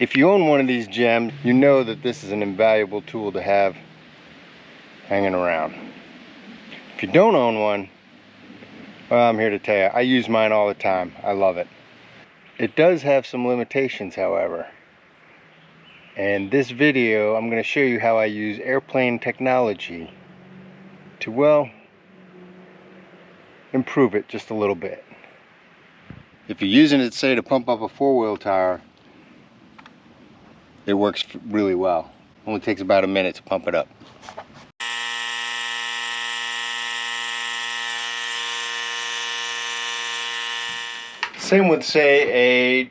If you own one of these gems, you know that this is an invaluable tool to have hanging around. If you don't own one, well, I'm here to tell you, I use mine all the time. I love it. It does have some limitations, however. And this video, I'm going to show you how I use airplane technology to, well, improve it just a little bit. If you're using it, say, to pump up a four-wheel tire, it works really well. Only takes about a minute to pump it up. Same with, say, a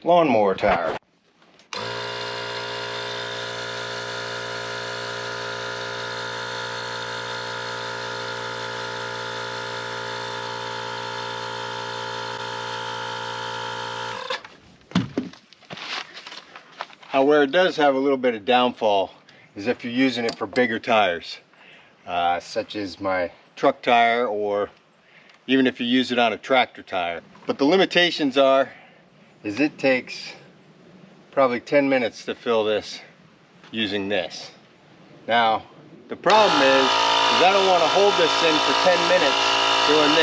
lawnmower tire. Where it does have a little bit of downfall is if you're using it for bigger tires, such as my truck tire, or even if you use it on a tractor tire. But the limitations is it takes probably 10 minutes to fill this using this. Now, the problem is I don't want to hold this in for 10 minutes doing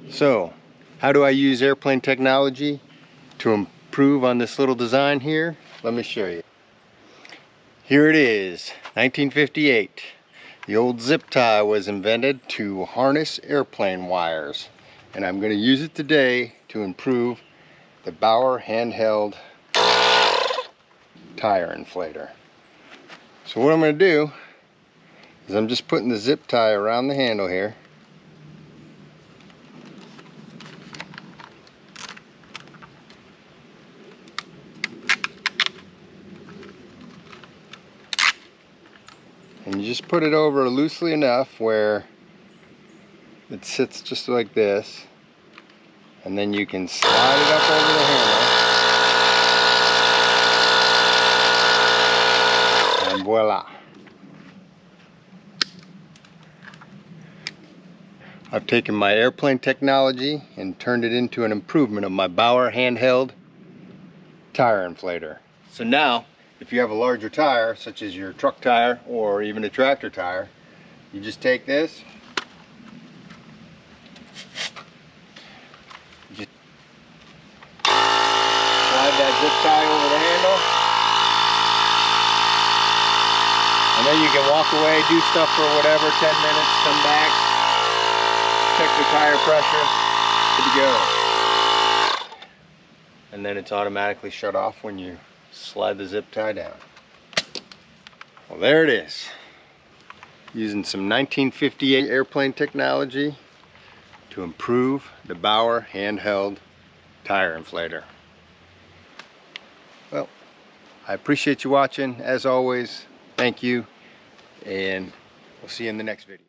this. So, how do I use airplane technology to improve on this little design here? Let me show you. Here it is, 1958. The old zip tie was invented to harness airplane wires, and I'm going to use it today to improve the Bauer Hand Held Tire Inflator. So what I'm going to do is I'm just putting the zip tie around the handle here. And you just put it over loosely enough where it sits just like this, and then you can slide it up over the handle, and voila. I've taken my airplane technology and turned it into an improvement of my Bauer Hand Held Tire Inflator. So now, if you have a larger tire, such as your truck tire or even a tractor tire, you just take this, just slide that zip tie over the handle, and then you can walk away, do stuff for whatever, 10 minutes, come back, check the tire pressure, good to go. And then it's automatically shut off when you slide the zip tie down. Well, there it is. Using some 1958 airplane technology to improve the Bauer Hand Held Tire Inflator. Well, I appreciate you watching. As always, thank you, and we'll see you in the next video.